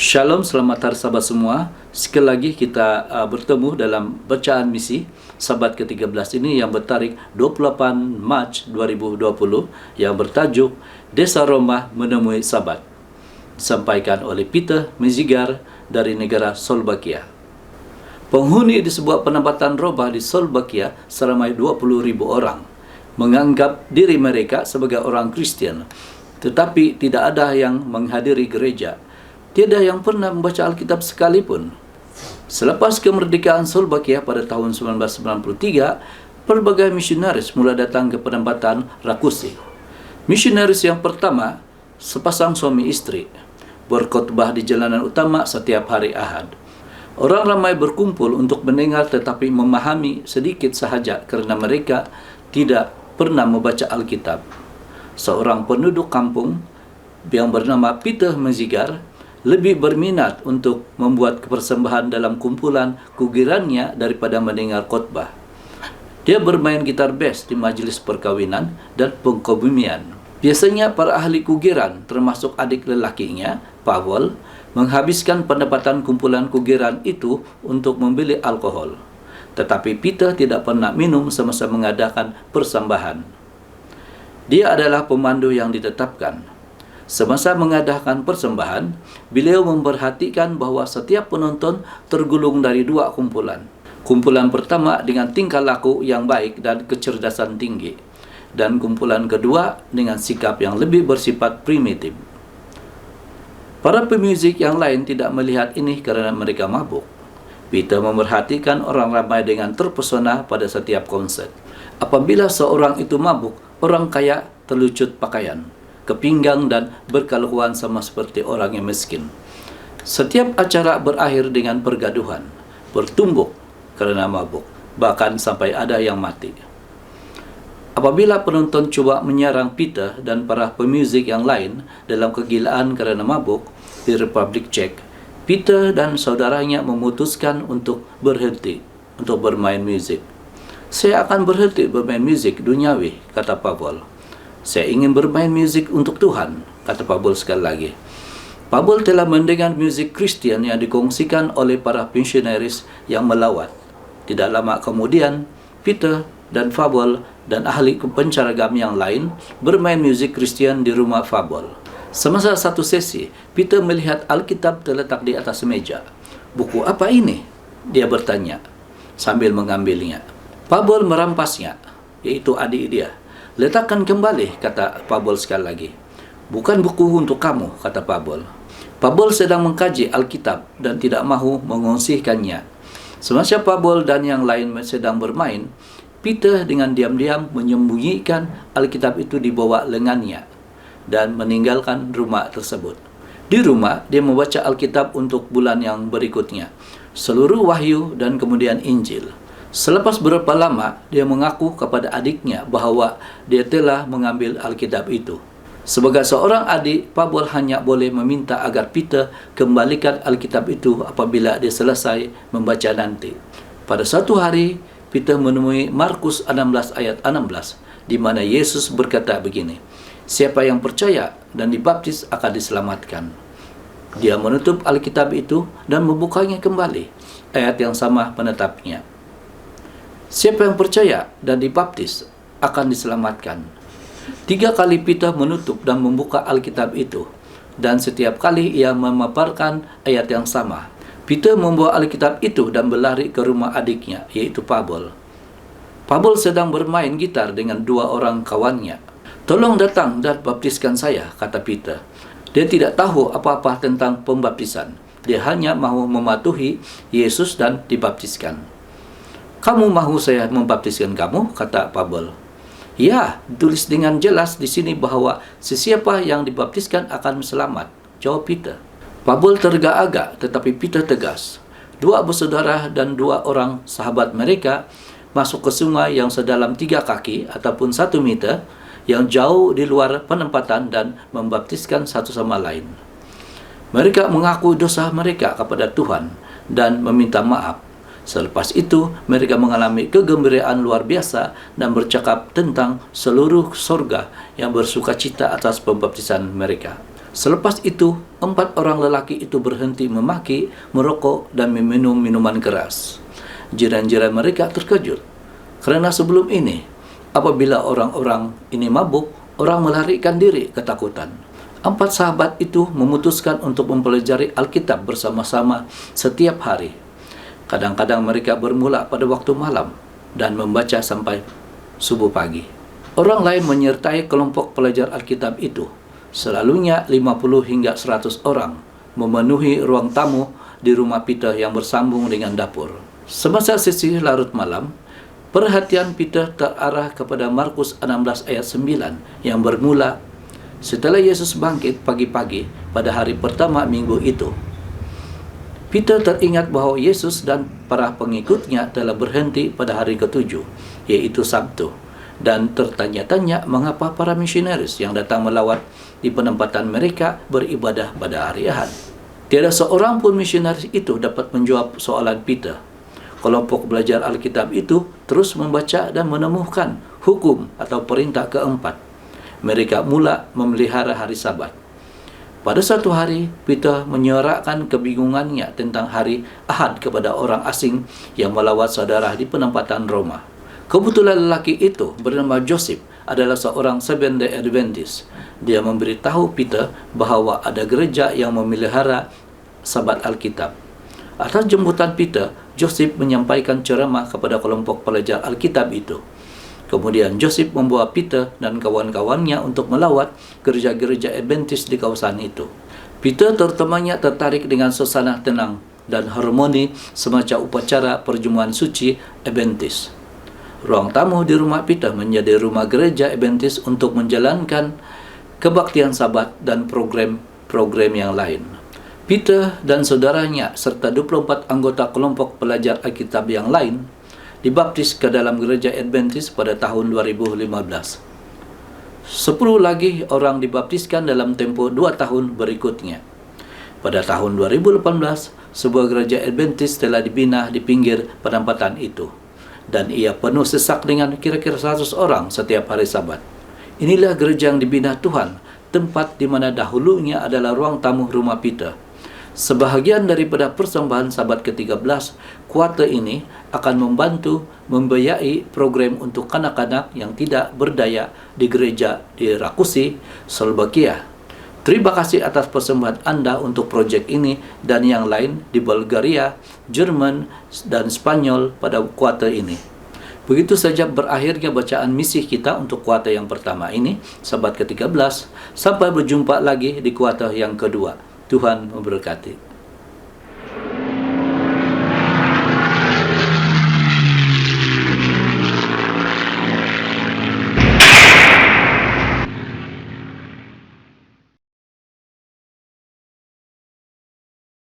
Shalom, selamat hari Sabat semua. Sekali lagi kita bertemu dalam bacaan misi Sabat ke-13 ini yang bertarikh 28 Mac 2020 yang bertajuk Desa Roma Menemui Sabat. Disampaikan oleh Peter Mezigar dari negara Slovakia. Penghuni di sebuah penempatan Roma di Slovakia seramai 20.000 orang menganggap diri mereka sebagai orang Kristen, tetapi tidak ada yang menghadiri gereja. Tiada yang pernah membaca Alkitab sekalipun. Selepas kemerdekaan Slovakia pada tahun 1993, pelbagai misionaris mulai datang ke penempatan Rakusi. Misionaris yang pertama, sepasang suami istri, berkhotbah di jalanan utama setiap hari Ahad. Orang ramai berkumpul untuk mendengar tetapi memahami sedikit sahaja karena mereka tidak pernah membaca Alkitab. Seorang penduduk kampung yang bernama Peter Mezigar lebih berminat untuk membuat persembahan dalam kumpulan kugirannya daripada mendengar khotbah. Dia bermain gitar bass di majelis perkawinan dan pengkebumian. Biasanya para ahli kugiran, termasuk adik lelakinya, Pavel, menghabiskan pendapatan kumpulan kugiran itu untuk membeli alkohol. Tetapi Peter tidak pernah minum semasa mengadakan persembahan. Dia adalah pemandu yang ditetapkan. Semasa mengadakan persembahan, beliau memperhatikan bahwa setiap penonton tergulung dari dua kumpulan. Kumpulan pertama dengan tingkah laku yang baik dan kecerdasan tinggi, dan kumpulan kedua dengan sikap yang lebih bersifat primitif. Para pemuzik yang lain tidak melihat ini karena mereka mabuk. Peter memperhatikan orang ramai dengan terpesona pada setiap konser. Apabila seorang itu mabuk, orang kaya terlucut pakaian, kepinggang dan berkeluhan sama seperti orang yang miskin. Setiap acara berakhir dengan pergaduhan, bertumbuk karena mabuk, bahkan sampai ada yang mati. Apabila penonton coba menyerang Peter dan para pemuzik yang lain dalam kegilaan karena mabuk di Republik Czech, Peter dan saudaranya memutuskan untuk berhenti untuk bermain musik. "Saya akan berhenti bermain musik duniawi," kata Pavel. "Saya ingin bermain musik untuk Tuhan," kata Pavel sekali lagi. Pavel telah mendengar musik Kristen yang dikongsikan oleh para misionaris yang melawat. Tidak lama kemudian, Peter dan Pavel dan ahli penceragam yang lain bermain musik Kristen di rumah Pavel. Semasa satu sesi, Peter melihat Alkitab terletak di atas meja. "Buku apa ini?" dia bertanya sambil mengambilnya. Pavel merampasnya, yaitu adik dia. "Letakkan kembali," kata Pavel sekali lagi. "Bukan buku untuk kamu," kata Pavel. Pavel sedang mengkaji Alkitab dan tidak mahu mengungsikannya. Semasa Pavel dan yang lain sedang bermain, Peter dengan diam-diam menyembunyikan Alkitab itu di bawah lengannya dan meninggalkan rumah tersebut. Di rumah, dia membaca Alkitab untuk bulan yang berikutnya, seluruh Wahyu dan kemudian Injil. Selepas berapa lama, dia mengaku kepada adiknya bahwa dia telah mengambil Alkitab itu. Sebagai seorang adik, Pavel hanya boleh meminta agar Peter kembalikan Alkitab itu apabila dia selesai membaca nanti. Pada suatu hari, Peter menemui Markus 16 ayat 16, di mana Yesus berkata begini, "Siapa yang percaya dan dibaptis akan diselamatkan." Dia menutup Alkitab itu dan membukanya kembali. Ayat yang sama menetapnya. Siapa yang percaya dan dibaptis akan diselamatkan. 3 kali Peter menutup dan membuka Alkitab itu, dan setiap kali ia memaparkan ayat yang sama. Peter membawa Alkitab itu dan berlari ke rumah adiknya, yaitu Pavel. Pavel sedang bermain gitar dengan 2 orang kawannya. "Tolong datang dan baptiskan saya," kata Peter. Dia tidak tahu apa-apa tentang pembaptisan. Dia hanya mahu mematuhi Yesus dan dibaptiskan. "Kamu mahu saya membaptiskan kamu?" kata Pavel. "Ya, ditulis dengan jelas di sini bahwa sesiapa yang dibaptiskan akan selamat," jawab Peter. Pavel tergagap, tetapi Peter tegas. 2 bersaudara dan 2 orang sahabat mereka masuk ke sungai yang sedalam 3 kaki ataupun 1 meter yang jauh di luar penempatan dan membaptiskan satu sama lain. Mereka mengaku dosa mereka kepada Tuhan dan meminta maaf. Selepas itu, mereka mengalami kegembiraan luar biasa dan bercakap tentang seluruh sorga yang bersukacita atas pembaptisan mereka. Selepas itu, 4 orang lelaki itu berhenti memaki, merokok, dan meminum minuman keras. Jiran-jiran mereka terkejut, karena sebelum ini, apabila orang-orang ini mabuk, orang melarikan diri ketakutan. 4 sahabat itu memutuskan untuk mempelajari Alkitab bersama-sama setiap hari. Kadang-kadang mereka bermula pada waktu malam dan membaca sampai subuh pagi. Orang lain menyertai kelompok pelajar Alkitab itu. Selalunya 50 hingga 100 orang memenuhi ruang tamu di rumah Peter yang bersambung dengan dapur. Semasa sesi larut malam, perhatian Peter terarah kepada Markus 16 ayat 9 yang bermula, setelah Yesus bangkit pagi-pagi pada hari pertama minggu itu. Peter teringat bahwa Yesus dan para pengikutnya telah berhenti pada hari ke-7, yaitu Sabtu, dan tertanya-tanya mengapa para misionaris yang datang melawat di penempatan mereka beribadah pada hari Ahad. Tiada seorang pun misionaris itu dapat menjawab soalan Peter. Kelompok belajar Alkitab itu terus membaca dan menemukan hukum atau perintah keempat. Mereka mula memelihara hari Sabat. Pada suatu hari, Peter menyuarakan kebingungannya tentang hari Ahad kepada orang asing yang melawat saudara di penempatan Roma. Kebetulan lelaki itu bernama Joseph adalah seorang Seventh-day Adventist. Dia memberitahu Peter bahawa ada gereja yang memelihara Sabat Alkitab. Atas jemputan Peter, Joseph menyampaikan ceramah kepada kelompok pelajar Alkitab itu. Kemudian Joseph membawa Peter dan kawan-kawannya untuk melawat gereja-gereja Adventist di kawasan itu. Peter terutamanya tertarik dengan suasana tenang dan harmoni semacam upacara perjamuan suci Adventist. Ruang tamu di rumah Peter menjadi rumah gereja Adventist untuk menjalankan kebaktian Sabat dan program-program yang lain. Peter dan saudaranya serta 24 anggota kelompok pelajar Alkitab yang lain dibaptis ke dalam gereja Adventist pada tahun 2015. 10 lagi orang dibaptiskan dalam tempoh 2 tahun berikutnya. Pada tahun 2018, sebuah gereja Adventist telah dibina di pinggir penempatan itu, dan ia penuh sesak dengan kira-kira 100 orang setiap hari Sabat. Inilah gereja yang dibina Tuhan, tempat di mana dahulunya adalah ruang tamu rumah Peter. Sebahagian daripada persembahan Sabat ke-13, kuarter ini akan membantu membiayai program untuk kanak-kanak yang tidak berdaya di gereja di Rakusi, Slovakia. Terima kasih atas persembahan Anda untuk proyek ini dan yang lain di Bulgaria, Jerman, dan Spanyol pada kuarter ini. Begitu saja berakhirnya bacaan misi kita untuk kuarter yang pertama ini, Sabat ke-13. Sampai berjumpa lagi di kuarter yang kedua. Tuhan memberkati.